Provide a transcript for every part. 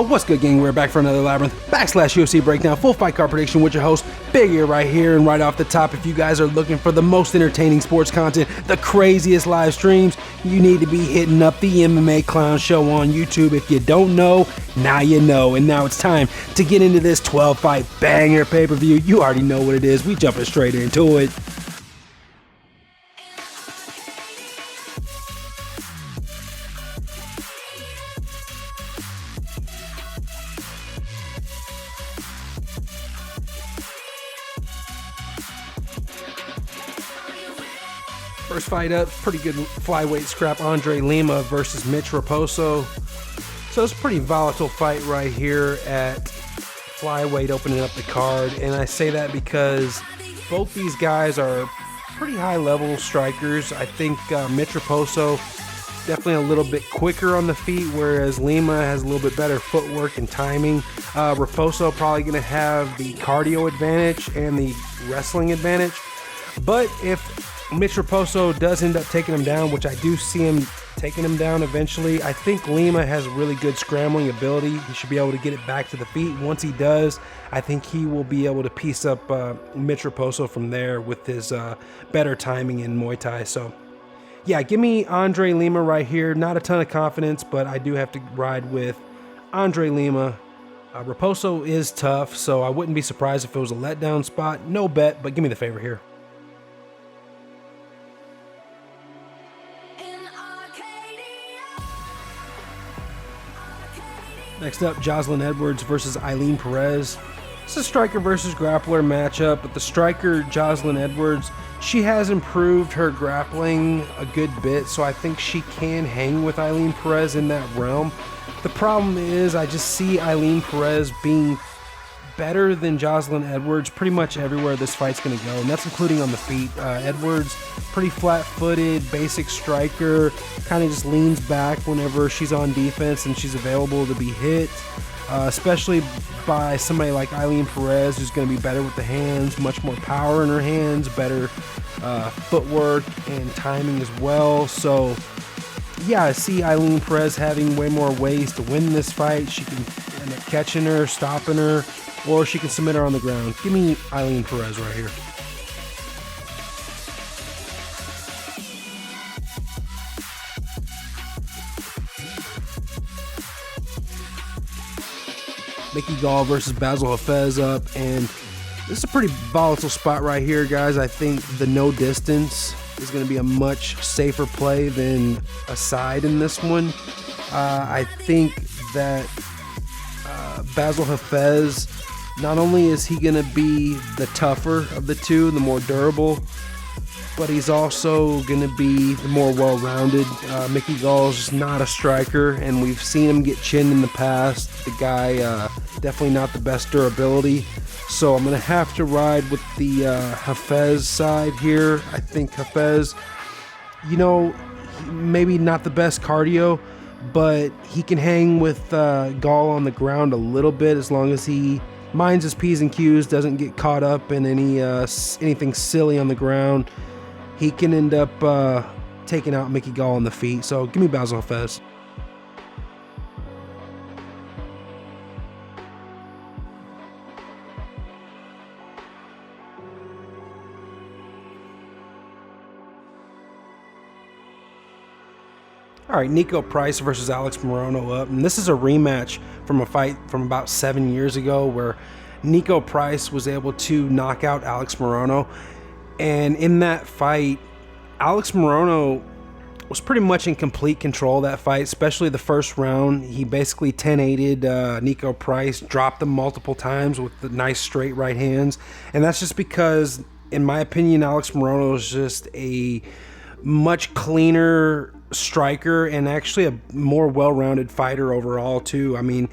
What's good, gang? We're back for another Labyrinth / UFC breakdown, full fight card prediction with your host, Big Ear, right here. And right off the top, if you guys are looking for the most entertaining sports content, the craziest live streams, you need to be hitting up the MMA Clown Show on YouTube. If you don't know, now you know. And now it's time to get into this 12-fight banger pay-per-view. You already know what it is. We jumping straight into it. First fight up, pretty good flyweight scrap, Andre Lima versus Mitch Raposo. So it's a pretty volatile fight right here at flyweight, opening up the card. And I say that because both these guys are pretty high level strikers. I think Mitch Raposo definitely a little bit quicker on the feet, whereas Lima has a little bit better footwork and timing. Raposo probably going to have the cardio advantage and the wrestling advantage. But if Mitch Raposo does end up taking him down, which I do see him taking him down eventually, I think Lima has really good scrambling ability. He should be able to get it back to the feet. Once he does, I think he will be able to piece up Mitch Raposo from there with his better timing in Muay Thai. So yeah, give me Andre Lima right here. Not a ton of confidence, but I do have to ride with Andre Lima. Raposo is tough, so I wouldn't be surprised if it was a letdown spot. No bet, but give me the favor here. Next up, Jocelyn Edwards versus Eileen Perez. It's a striker versus grappler matchup, but the striker, Jocelyn Edwards, she has improved her grappling a good bit, so I think she can hang with Eileen Perez in that realm. The problem is I just see Eileen Perez being better than Jocelyn Edwards pretty much everywhere this fight's going to go, and that's including on the feet. Edwards, pretty flat-footed, basic striker, kind of just leans back whenever she's on defense and she's available to be hit, especially by somebody like Eileen Perez, who's going to be better with the hands, much more power in her hands, better footwork and timing as well. So yeah, I see Eileen Perez having way more ways to win this fight. She can end up catching her, stopping her, or she can submit her on the ground. Give me Eileen Perez right here. Mickey Gall versus Basil Hafez up, and this is a pretty volatile spot right here, guys. I think the no distance is going to be a much safer play than a side in this one. I think that Basil Hafez, not only is he going to be the tougher of the two, the more durable, but he's also going to be the more well-rounded. Mickey Gall's just not a striker, and we've seen him get chinned in the past. The guy definitely not the best durability, so I'm going to have to ride with the Hafez side here. I think Hafez, you know, maybe not the best cardio, but he can hang with Gall on the ground a little bit as long as he minds his P's and Q's, doesn't get caught up in anything silly on the ground. He can end up taking out Mickey Gall on the feet. So give me Basil Hafez. All right, Nico Price versus Alex Morono up, and this is a rematch from a fight from about 7 years ago where Nico Price was able to knock out Alex Morono. And in that fight, Alex Morono was pretty much in complete control of that fight, especially the first round. He basically 10-8'd Nico Price, dropped him multiple times with the nice straight right hands. And that's just because, in my opinion, Alex Morono is just a much cleaner striker and actually a more well-rounded fighter overall too. I mean,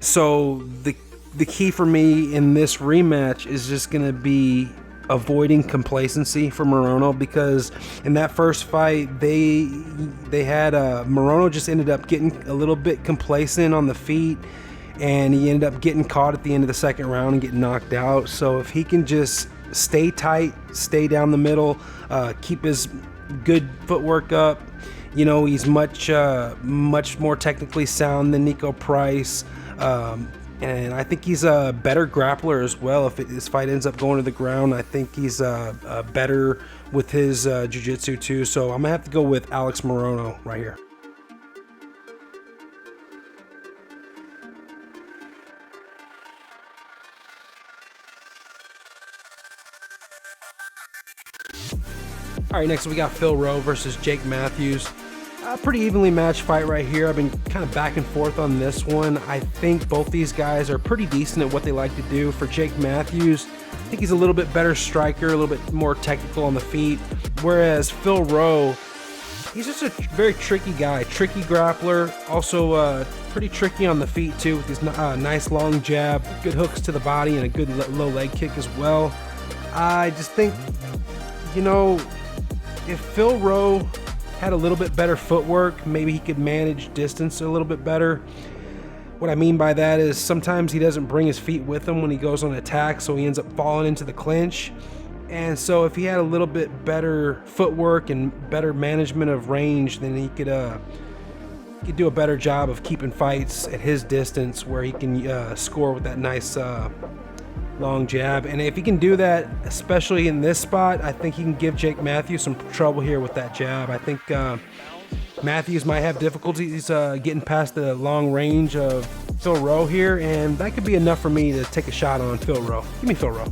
so the key for me in this rematch is just going to be avoiding complacency for Morono, because in that first fight they had Morono just ended up getting a little bit complacent on the feet, and he ended up getting caught at the end of the second round and getting knocked out. So if he can just stay tight, stay down the middle, keep his good footwork up, you know, he's much more technically sound than Nico Price. And I think he's a better grappler as well. If this fight ends up going to the ground, I think he's better with his jiu-jitsu too. So I'm gonna have to go with Alex Morono right here. All right, next we got Phil Rowe versus Jake Mathews. A pretty evenly matched fight right here. I've been kind of back and forth on this one. I think both these guys are pretty decent at what they like to do. For Jake Mathews, I think he's a little bit better striker, a little bit more technical on the feet, whereas Phil Rowe, he's just a very tricky guy, tricky grappler, also pretty tricky on the feet too, with his nice long jab, good hooks to the body, and a good low leg kick as well. I just think, you know, if Phil Rowe had a little bit better footwork, maybe he could manage distance a little bit better. What I mean by that is sometimes he doesn't bring his feet with him when he goes on attack, so he ends up falling into the clinch. And so if he had a little bit better footwork and better management of range, then he could do a better job of keeping fights at his distance, where he can score with that nice long jab. And if he can do that, especially in this spot, I think he can give Jake Mathews some trouble here with that jab. I think Mathews might have difficulties getting past the long range of Phil Rowe here, and that could be enough for me to take a shot on Phil Rowe. Give me Phil Rowe.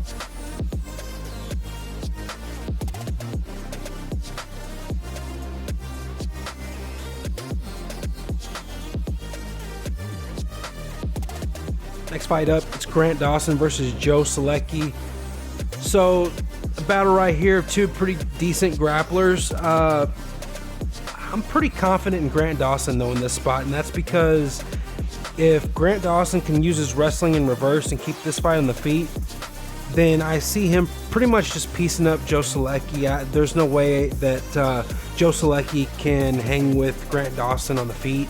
Next fight up, it's Grant Dawson versus Joe Solecki. So, a battle right here of two pretty decent grapplers. I'm pretty confident in Grant Dawson though in this spot, and that's because if Grant Dawson can use his wrestling in reverse and keep this fight on the feet, then I see him pretty much just piecing up Joe Solecki. There's no way that Joe Solecki can hang with Grant Dawson on the feet.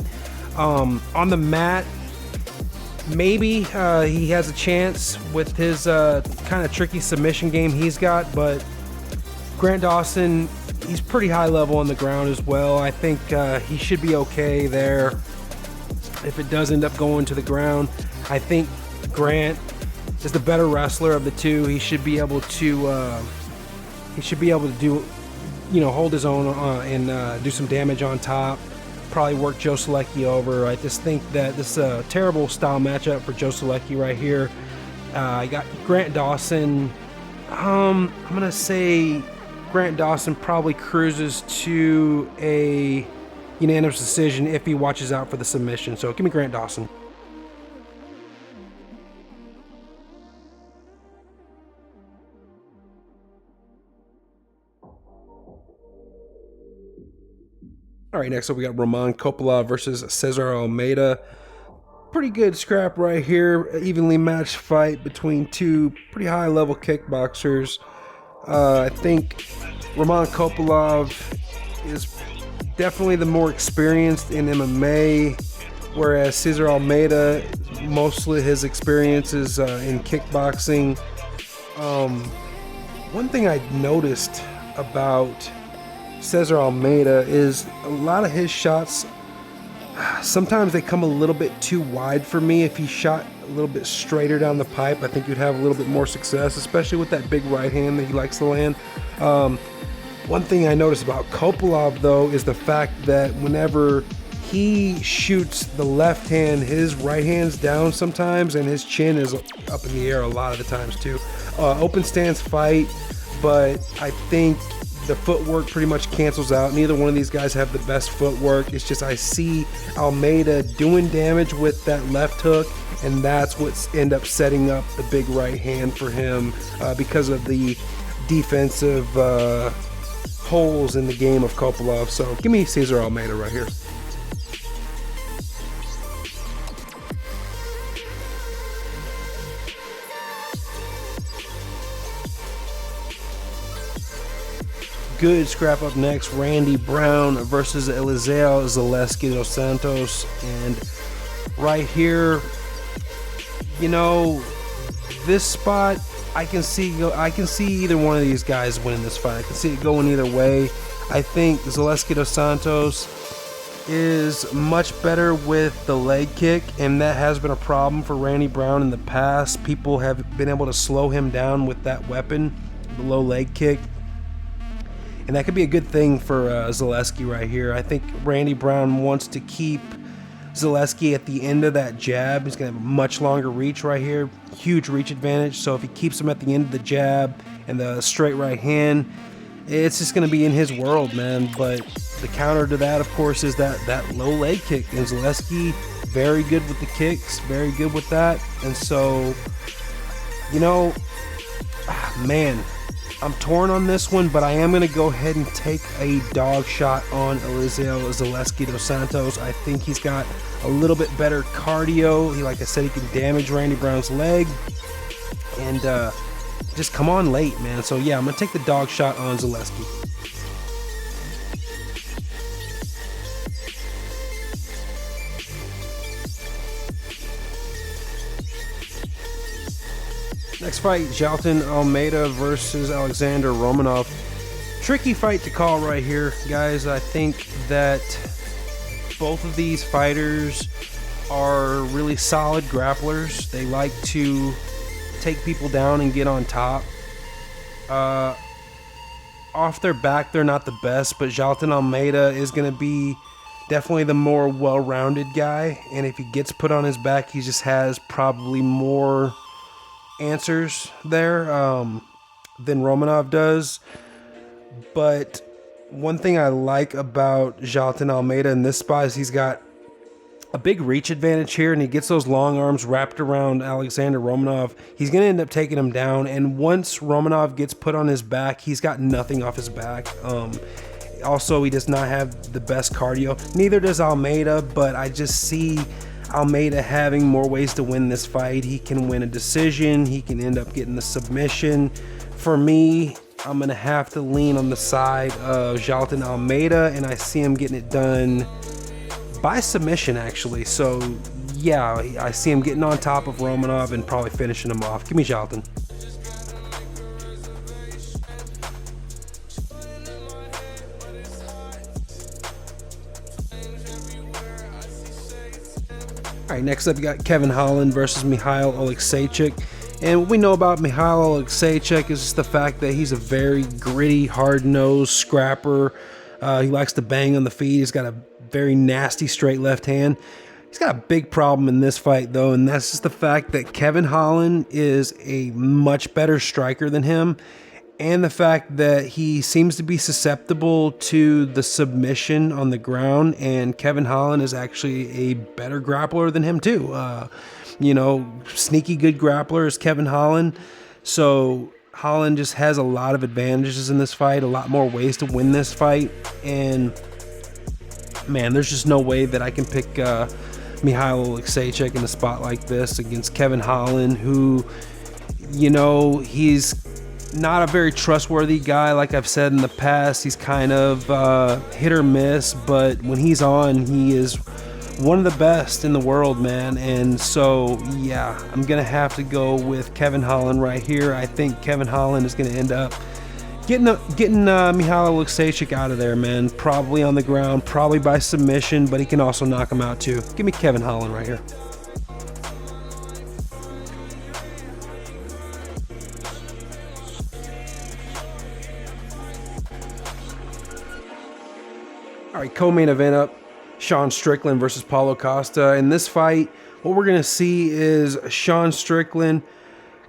On the mat, maybe he has a chance with his kind of tricky submission game he's got, but Grant Dawson, he's pretty high level on the ground as well. I think he should be okay there if it does end up going to the ground. I think Grant is the better wrestler of the two. He should be able to do, you know, hold his own and do some damage on top. Probably work Joe Solecki over. I just think that this is a terrible style matchup for Joe Solecki right here. I got Grant Dawson. I'm gonna say Grant Dawson probably cruises to a unanimous decision if he watches out for the submission. So give me Grant Dawson. All right, next up we got Roman Kopylov versus Cesar Almeida. Pretty good scrap right here. Evenly matched fight between two pretty high level kickboxers. I think Roman Kopylov is definitely the more experienced in MMA, whereas Cesar Almeida, mostly his experience is in kickboxing. One thing I noticed about Cesar Almeida is a lot of his shots, sometimes they come a little bit too wide for me. If he shot a little bit straighter down the pipe, I think you'd have a little bit more success, especially with that big right hand that he likes to land. One thing I noticed about Kopylov though is the fact that whenever he shoots the left hand, his right hand's down sometimes and his chin is up in the air a lot of the times too. Open stance fight, but I think the footwork pretty much cancels out. Neither one of these guys have the best footwork. It's just I see Almeida doing damage with that left hook, and that's what's end up setting up the big right hand for him because of the defensive holes in the game of Kopylov. So give me Cesar Almeida right here. good scrap up next. Randy Brown versus Eliseo Zaleski dos Santos. And right here, you know, this spot, I can see either one of these guys winning this fight. I can see it going either way. I think Zaleski dos Santos is much better with the leg kick, and that has been a problem for Randy Brown in the past. People have been able to slow him down with that weapon, the low leg kick, and that could be a good thing for Zaleski right here. I think Randy Brown wants to keep Zaleski at the end of that jab. He's going to have a much longer reach right here, huge reach advantage. So if he keeps him at the end of the jab and the straight right hand, it's just going to be in his world, man. But the counter to that, of course, is that low leg kick. And Zaleski, very good with the kicks, very good with that. And so, you know, man, I'm torn on this one, but I am going to go ahead and take a dog shot on Eliseo Zaleski dos Santos. I think he's got a little bit better cardio. Like I said, he can damage Randy Brown's leg and just come on late, man. So yeah, I'm going to take the dog shot on Zaleski. Next fight, Jailton Almeida versus Alexander Romanov. Tricky fight to call right here, guys. I think that both of these fighters are really solid grapplers. They like to take people down and get on top. Off their back, they're not the best, but Jailton Almeida is going to be definitely the more well-rounded guy. And if he gets put on his back, he just has probably more answers there than Romanov does. But one thing I like about Jailton Almeida in this spot is he's got a big reach advantage here, and he gets those long arms wrapped around Alexander Romanov. He's going to end up taking him down, and once Romanov gets put on his back, he's got nothing off his back. Also, he does not have the best cardio. Neither does Almeida, but I just see Almeida having more ways to win this fight. He can win a decision. He can end up getting the submission. For me, I'm going to have to lean on the side of Jailton Almeida, and I see him getting it done by submission, actually. So, yeah, I see him getting on top of Romanov and probably finishing him off. Give me Jailton. All right, next up, you got Kevin Holland versus Michael Oleksiejczuk. And what we know about Michael Oleksiejczuk is just the fact that he's a very gritty, hard-nosed scrapper. He likes to bang on the feet. He's got a very nasty straight left hand. He's got a big problem in this fight, though, and that's just the fact that Kevin Holland is a much better striker than him, and the fact that he seems to be susceptible to the submission on the ground, and Kevin Holland is actually a better grappler than him too. You know, sneaky good grappler is Kevin Holland. So Holland just has a lot of advantages in this fight, a lot more ways to win this fight, and man, there's just no way that I can pick Michael Oleksiejczuk in a spot like this against Kevin Holland, who, you know, he's not a very trustworthy guy. Like I've said in the past, he's kind of hit or miss, but when he's on, he is one of the best in the world, man. And so, yeah, I'm going to have to go with Kevin Holland right here. I think Kevin Holland is going to end up getting Michael Oleksiejczuk out of there, man. Probably on the ground, probably by submission, but he can also knock him out too. Give me Kevin Holland right here. All right, co-main event up, Sean Strickland versus Paulo Costa. In this fight, what we're going to see is Sean Strickland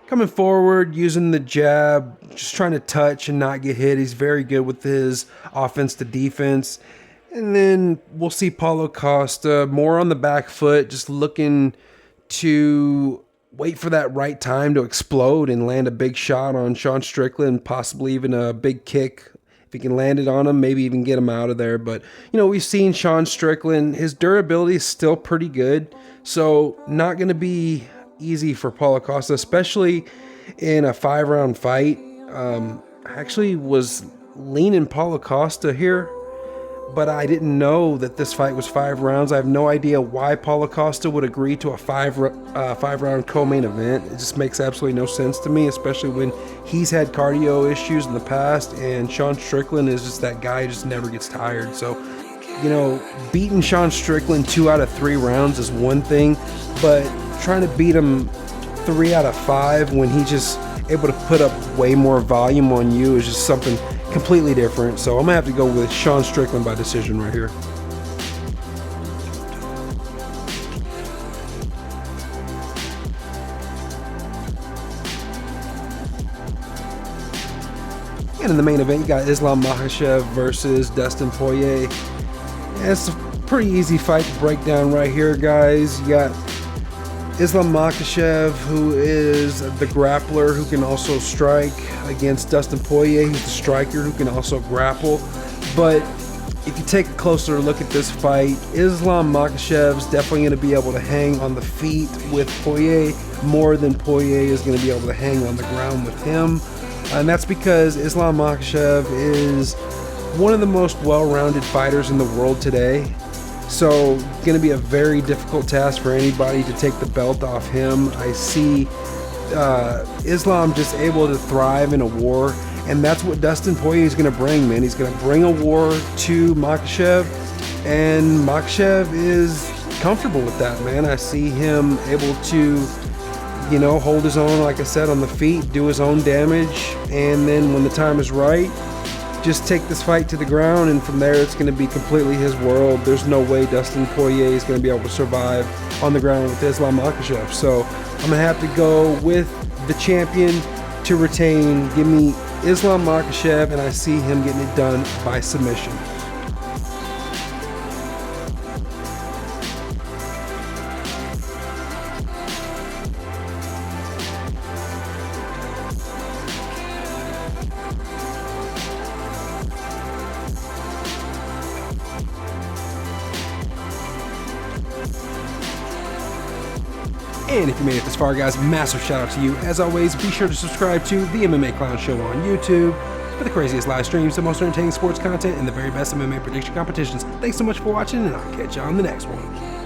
coming forward, using the jab, just trying to touch and not get hit. He's very good with his offense to defense. And then we'll see Paulo Costa more on the back foot, just looking to wait for that right time to explode and land a big shot on Sean Strickland, possibly even a big kick. If he can land it on him, maybe even get him out of there. But, you know, we've seen Sean Strickland. His durability is still pretty good. So not going to be easy for Paulo Costa, especially in a 5-round fight. I actually was leaning Paulo Costa here, but I didn't know that this fight was 5 rounds. I have no idea why Paulo Costa would agree to a 5-round co-main event. It just makes absolutely no sense to me, especially when he's had cardio issues in the past, and Sean Strickland is just that guy who just never gets tired. So, you know, beating Sean Strickland 2 out of 3 rounds is one thing, but trying to beat him 3 out of 5 when he's just able to put up way more volume on you is just something completely different. So I'm gonna have to go with Sean Strickland by decision right here. And in the main event, you got Islam Makhachev versus Dustin Poirier. Yeah, it's a pretty easy fight to break down right here, guys. You got Islam Makhachev, who is the grappler who can also strike, against Dustin Poirier, who's the striker who can also grapple. But if you take a closer look at this fight, Islam Makhachev's definitely going to be able to hang on the feet with Poirier more than Poirier is going to be able to hang on the ground with him. And that's because Islam Makhachev is one of the most well-rounded fighters in the world today. So, going to be a very difficult task for anybody to take the belt off him. I see Islam just able to thrive in a war, and that's what Dustin Poirier is going to bring, man. He's going to bring a war to Makhachev, and Makhachev is comfortable with that, man. I see him able to, you know, hold his own, like I said, on the feet, do his own damage, and then when the time is right, just take this fight to the ground, and from there it's going to be completely his world. There's no way Dustin Poirier is going to be able to survive on the ground with Islam Makhachev. So I'm going to have to go with the champion to retain. Give me Islam Makhachev, and I see him getting it done by submission. And if you made it this far, guys, massive shout out to you. As always, be sure to subscribe to the MMA Clown Show on YouTube for the craziest live streams, the most entertaining sports content, and the very best MMA prediction competitions. Thanks so much for watching, and I'll catch you on the next one.